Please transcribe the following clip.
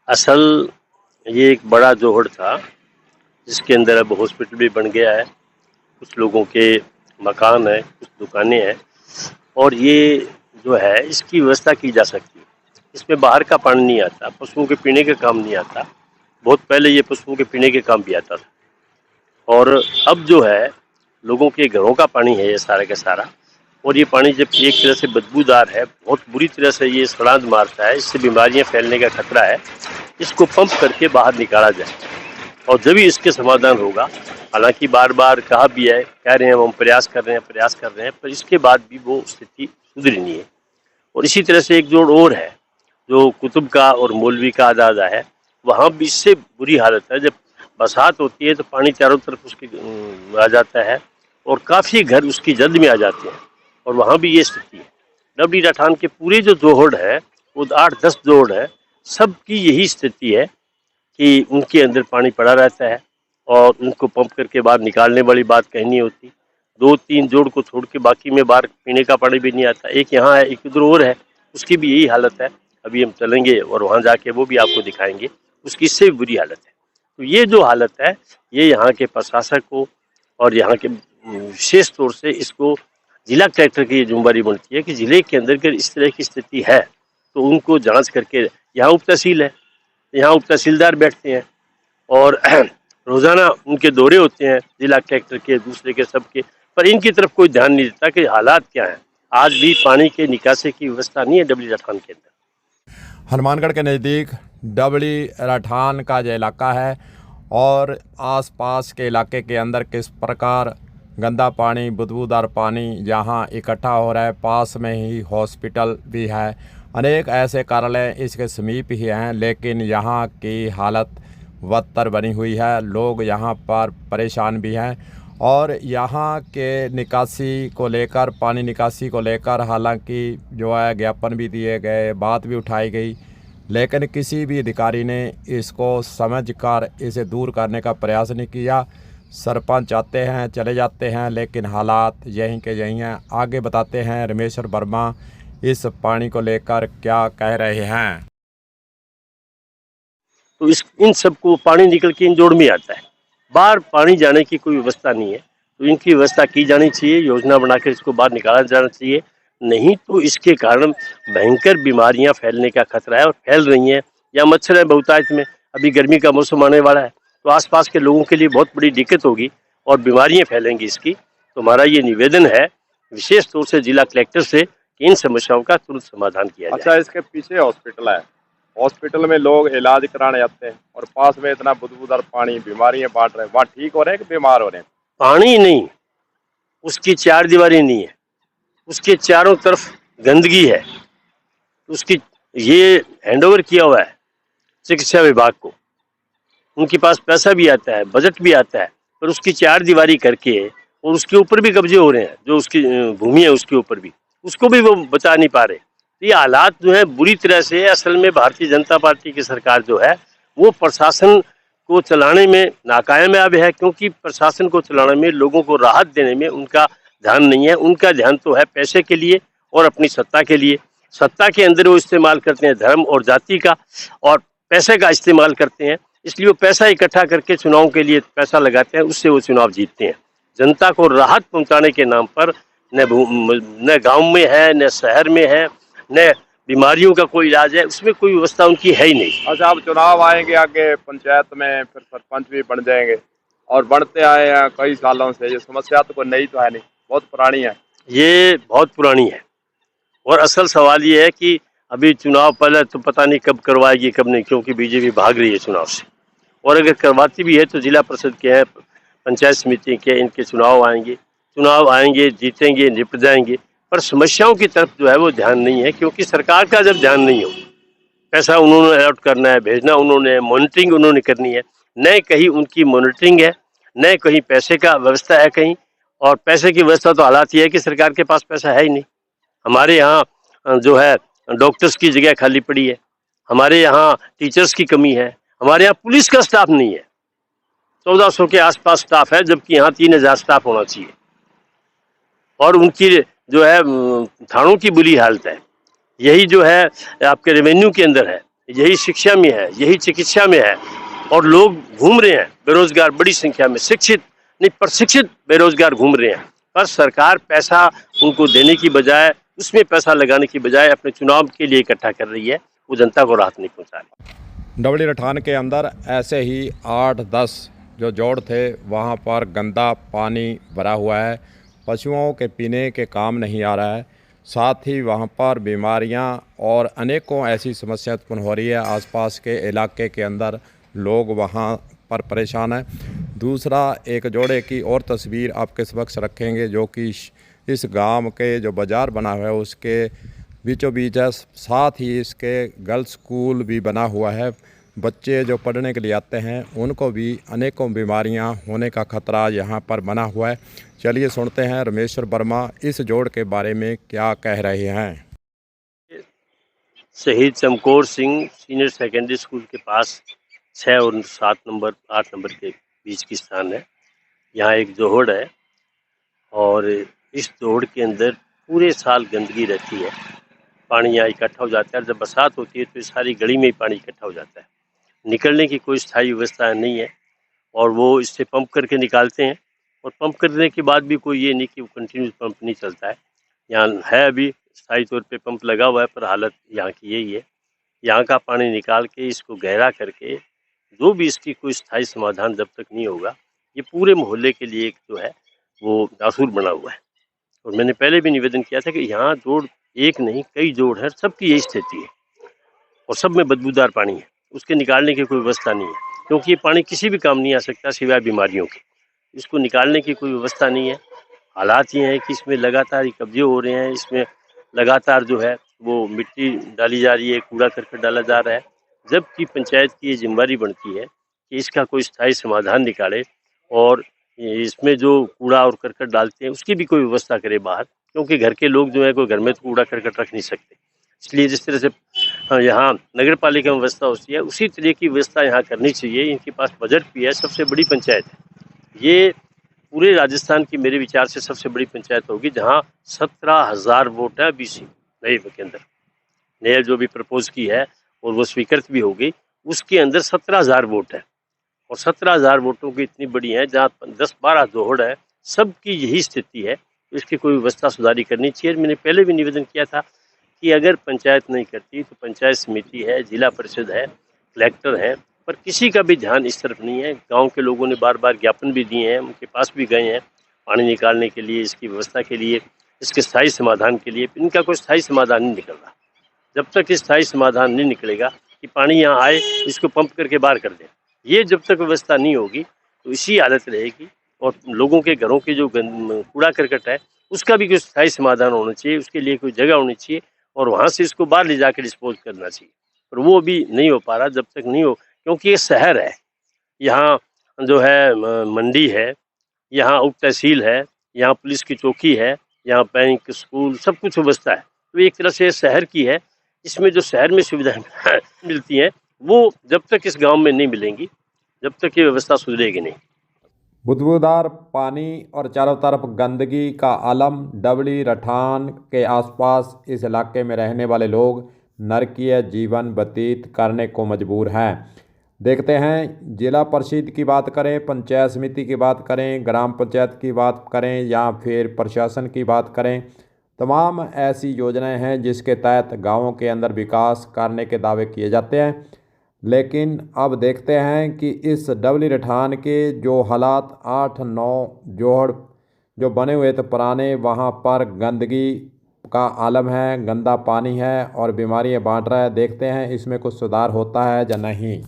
असल ये एक बड़ा जोहड़ था जिसके अंदर अब हॉस्पिटल भी बन गया है। कुछ लोगों के मकान है, कुछ दुकानें हैं और ये जो है इसकी व्यवस्था की जा सकती है। इसमें बाहर का पानी नहीं आता, पशुओं के पीने के काम नहीं आता। बहुत पहले ये पशुओं के पीने के काम भी आता था और अब जो है लोगों के घरों का पानी है ये सारा का सारा। और ये पानी जब एक तरह से बदबूदार है, बहुत बुरी तरह से ये सड़ांध मारता है, इससे बीमारियां फैलने का खतरा है। इसको पंप करके बाहर निकाला जाए और जब ही इसके समाधान होगा। हालांकि बार बार कहा भी है, कह रहे हैं हम प्रयास कर रहे हैं पर इसके बाद भी वो स्थिति सुधरी नहीं है। और इसी तरह से एक जोड़ और है जो कुतुब का और मौलवी का आज़ादा है, वहाँ भी इससे बुरी हालत है। जब बरसात होती है तो पानी चारों तरफ उसके आ जाता है और काफ़ी घर उसकी जद में आ जाते हैं और वहाँ भी ये स्थिति है। डबली राठान के पूरे जो जोहड़ है वो 8-10 जोड़ है, सबकी यही स्थिति है कि उनके अंदर पानी पड़ा रहता है और उनको पंप करके बाहर निकालने वाली बात कहीं नहीं होती। 2-3 जोड़ को छोड़ के बाकी में बाहर पीने का पानी भी नहीं आता। एक यहाँ है, एक उधर और है, उसकी भी यही हालत है। अभी हम चलेंगे और वहाँ जाके वो भी आपको दिखाएंगे, उसकी इससे भी बुरी हालत है। तो ये जो हालत है ये यहाँ के प्रशासक को और यहाँ के विशेष तौर से इसको जिला कलेक्टर की जिम्मेदारी बनती है कि जिले के अंदर अगर इस तरह की स्थिति है तो उनको जांच करके, यहाँ उप तहसील है, यहाँ उप तहसीलदार बैठते हैं और रोजाना उनके दौरे होते हैं जिला कलेक्टर के, दूसरे के, सबके, पर इनकी तरफ कोई ध्यान नहीं देता कि हालात क्या हैं। आज भी पानी के निकासी की व्यवस्था नहीं है डबली राठान के अंदर। हनुमानगढ़ के नज़दीक डबली राठान का जो इलाका है और आसपास के इलाके के अंदर किस प्रकार गंदा पानी, बदबूदार पानी यहाँ इकट्ठा हो रहा है। पास में ही हॉस्पिटल भी है, अनेक ऐसे कार्यालय इसके समीप ही हैं, लेकिन यहाँ की हालत बदतर बनी हुई है। लोग यहाँ पर परेशान भी हैं और यहाँ के निकासी को लेकर, पानी निकासी को लेकर हालांकि जो है ज्ञापन भी दिए गए, बात भी उठाई गई, लेकिन किसी भी अधिकारी ने इसको समझकर इसे दूर करने का प्रयास नहीं किया। सरपंच आते हैं, चले जाते हैं, लेकिन हालात यहीं के यहीं हैं। आगे बताते हैं रमेश्वर वर्मा इस पानी को लेकर क्या कह रहे हैं। तो इन सबको पानी निकल के इन जोड़ में आता है, बाहर पानी जाने की कोई व्यवस्था नहीं है। तो इनकी व्यवस्था की जानी चाहिए, योजना बनाकर इसको बाहर निकाला जाना चाहिए। नहीं तो इसके कारण भयंकर बीमारियां फैलने का खतरा है और फैल रही हैं। या मच्छर है बहुतायत में, अभी गर्मी का मौसम आने वाला है तो आसपास के लोगों के लिए बहुत बड़ी दिक्कत होगी और बीमारियां फैलेंगी इसकी। तो हमारा ये निवेदन है विशेष तौर से जिला कलेक्टर से कि इन समस्याओं का तुरंत समाधान किया जाए। अच्छा, इसके पीछे हॉस्पिटल है, हॉस्पिटल में लोग इलाज कराने जाते हैं और पास में इतना बदबूदार पानी, बीमारियां बांट रहे हैं। वहाँ ठीक हो रहे हैं कि बीमार हो रहे हैं? पानी नहीं, उसकी चार दीवारी नहीं है, उसके चारों तरफ गंदगी है। उसकी ये हैंडओवर किया हुआ है चिकित्सा विभाग को, उनके पास पैसा भी आता है, बजट भी आता है, पर उसकी चार दीवारी करके और उसके ऊपर भी कब्जे हो रहे हैं, जो उसकी भूमि है उसके ऊपर भी, उसको भी वो बचा नहीं पा रहे। तो ये हालात जो है बुरी तरह से, असल में भारतीय जनता पार्टी की सरकार जो है वो प्रशासन को चलाने में नाकामयाब है, क्योंकि प्रशासन को चलाने में, लोगों को राहत देने में उनका ध्यान नहीं है। उनका ध्यान तो है पैसे के लिए और अपनी सत्ता के लिए। सत्ता के अंदर वो इस्तेमाल करते हैं धर्म और जाति का और पैसे का इस्तेमाल करते हैं, इसलिए वो पैसा इकट्ठा करके चुनाव के लिए पैसा लगाते हैं, उससे वो चुनाव जीतते हैं। जनता को राहत पहुंचाने के नाम पर न गांव में है, न शहर में है, न बीमारियों का कोई इलाज है, उसमें कोई व्यवस्था उनकी है ही नहीं। अच्छा, अब चुनाव आएंगे आगे पंचायत में, फिर सरपंच भी बन जाएंगे और बढ़ते आए हैं कई सालों से। ये समस्या तो कोई नई तो है नहीं, बहुत पुरानी है। ये बहुत पुरानी है और असल सवाल ये है कि अभी चुनाव पहले तो पता नहीं कब करवाएगी कब नहीं, क्योंकि बीजेपी भाग रही है चुनाव से। और अगर करवाती भी है तो जिला परिषद के हैं, पंचायत समिति के, इनके चुनाव आएंगे, जीतेंगे, निपट जाएंगे, पर समस्याओं की तरफ जो है वो ध्यान नहीं है। क्योंकि सरकार का जब ध्यान नहीं हो, पैसा उन्होंने अलॉट करना है, भेजना उन्होंने, मॉनिटरिंग उन्होंने करनी है, न कहीं उनकी मॉनिटरिंग है, न कहीं पैसे का व्यवस्था है कहीं। और पैसे की व्यवस्था तो हालात ये है कि सरकार के पास पैसा है ही नहीं। हमारे यहाँ जो है डॉक्टर्स की जगह खाली पड़ी है, हमारे यहाँ टीचर्स की कमी है, हमारे यहाँ पुलिस का स्टाफ नहीं है। 1400 के आसपास स्टाफ है, जबकि यहाँ 3000 स्टाफ होना चाहिए। और उनकी जो है थानों की बुरी हालत है। यही जो है आपके रेवेन्यू के अंदर है, यही शिक्षा में है, यही चिकित्सा में है, और लोग घूम रहे हैं बेरोजगार बड़ी संख्या में, शिक्षित नहीं प्रशिक्षित बेरोजगार घूम रहे हैं। पर सरकार पैसा उनको देने की बजाय, उसमें पैसा लगाने की बजाय अपने चुनाव के लिए इकट्ठा कर रही है, वो जनता को राहत नहीं पहुंचा रही। डबली रठान के अंदर ऐसे ही 8-10 जो जोड़ थे, वहाँ पर गंदा पानी भरा हुआ है, पशुओं के पीने के काम नहीं आ रहा है। साथ ही वहाँ पर बीमारियाँ और अनेकों ऐसी समस्या उत्पन्न हो रही है। आसपास के इलाके के अंदर लोग वहाँ पर परेशान हैं। दूसरा, एक जोड़े की और तस्वीर आपके समक्ष रखेंगे, जो कि इस गांव के जो बाज़ार बना हुआ है उसके बीचों बीच है। साथ ही इसके गर्ल्स स्कूल भी बना हुआ है। बच्चे जो पढ़ने के लिए आते हैं उनको भी अनेकों बीमारियां होने का खतरा यहाँ पर बना हुआ है। चलिए सुनते हैं रमेश्वर वर्मा इस जोड़ के बारे में क्या कह रहे हैं। शहीद Chamkaur Singh senior secondary school के पास 6 और 7 नंबर 8 नंबर के बीच की स्थान है। यहाँ एक जोहड़ है और इस जोहड़ के अंदर पूरे साल गंदगी रहती है। पानी यहाँ इकट्ठा हो जाता है, जब बरसात होती है तो सारी गली में ही पानी इकट्ठा हो जाता है। निकलने की कोई स्थायी व्यवस्था नहीं है और वो इससे पंप करके निकालते हैं, और पंप करने के बाद भी कोई ये नहीं कि वो कंटिन्यूस पंप नहीं चलता है। यहाँ है अभी स्थायी तौर पे पंप लगा हुआ है, पर हालत यहाँ की यही है। यहाँ का पानी निकाल के इसको गहरा करके, जो भी इसकी कोई स्थायी समाधान जब तक नहीं होगा, ये पूरे मोहल्ले के लिए एक जो है वो नासूर बना हुआ है। और मैंने पहले भी निवेदन किया था कि यहाँ जोड़ एक नहीं कई जोड़ है, सबकी यही स्थिति है और सब में बदबूदार पानी है, उसके निकालने की कोई व्यवस्था नहीं है, क्योंकि ये पानी किसी भी काम नहीं आ सकता सिवाय बीमारियों के। इसको निकालने की कोई व्यवस्था नहीं है। हालात ये हैं कि इसमें लगातार ये कब्जे हो रहे हैं, इसमें लगातार जो है वो मिट्टी डाली जा रही है, कूड़ा करकट डाला जा रहा है, जबकि पंचायत की ये जिम्मेदारी बनती है कि इसका कोई स्थायी समाधान निकाले और इसमें जो कूड़ा और करकट डालते हैं उसकी भी कोई व्यवस्था करे बाहर, क्योंकि घर के लोग जो है कोई घर में तो कूड़ा करकट रख नहीं सकते। इसलिए जिस तरह से यहाँ नगर पालिका में व्यवस्था होती है, उसी तरह की व्यवस्था यहाँ करनी चाहिए। इनके पास बजट भी है, सबसे बड़ी पंचायत है ये, पूरे राजस्थान की मेरे विचार से सबसे बड़ी पंचायत होगी, जहाँ 17,000 वोट है बीसी नए के अंदर। नया जो भी प्रपोज की है और वो स्वीकृत भी हो गई, उसके अंदर 17,000 वोट है, और 17,000 वोटों की इतनी बड़ी है, जहाँ 10-12 जोहड़ है, सबकी यही स्थिति है। तो इसकी कोई व्यवस्था सुधारी करनी चाहिए। मैंने पहले भी निवेदन किया था कि अगर पंचायत नहीं करती तो पंचायत समिति है, जिला परिषद है, कलेक्टर है, पर किसी का भी ध्यान इस तरफ नहीं है। गांव के लोगों ने बार बार ज्ञापन भी दिए हैं, उनके पास भी गए हैं पानी निकालने के लिए, इसकी व्यवस्था के लिए, इसके स्थायी समाधान के लिए। इनका कोई स्थायी समाधान नहीं निकल रहा। जब तक स्थायी समाधान नहीं निकलेगा कि पानी यहाँ आए, इसको पंप करके बाहर कर दें, ये जब तक व्यवस्था नहीं होगी तो इसी हालत रहेगी। और लोगों के घरों के जो कूड़ा करकट है उसका भी कोई स्थायी समाधान होना चाहिए, उसके लिए कोई जगह होनी चाहिए और वहाँ से इसको बाहर ले जाकर डिस्पोज करना चाहिए, पर वो भी नहीं हो पा रहा। जब तक नहीं हो, क्योंकि ये शहर है, यहाँ जो है मंडी है, यहाँ उप तहसील है, यहाँ पुलिस की चौकी है, यहाँ बैंक स्कूल सब कुछ व्यवस्था है, तो एक तरह से शहर की है। इसमें जो शहर में सुविधाएं मिलती हैं वो जब तक इस गांव में नहीं मिलेंगी, जब तक ये व्यवस्था सुधरेगी नहीं। बुदबूदार पानी और चारों तरफ गंदगी का आलम। डबली रठान के आसपास इस इलाके में रहने वाले लोग नरकीय जीवन व्यतीत करने को मजबूर हैं। देखते हैं, जिला परिषद की बात करें, पंचायत समिति की बात करें, ग्राम पंचायत की बात करें या फिर प्रशासन की बात करें, तमाम ऐसी योजनाएं हैं जिसके तहत गाँवों के अंदर विकास करने के दावे किए जाते हैं। लेकिन अब देखते हैं कि इस डबली रठान के जो हालात 8-9 जोहड़ जो बने हुए थे पुराने, वहाँ पर गंदगी का आलम है, गंदा पानी है और बीमारियाँ बांट रहा है। देखते हैं इसमें कुछ सुधार होता है या नहीं।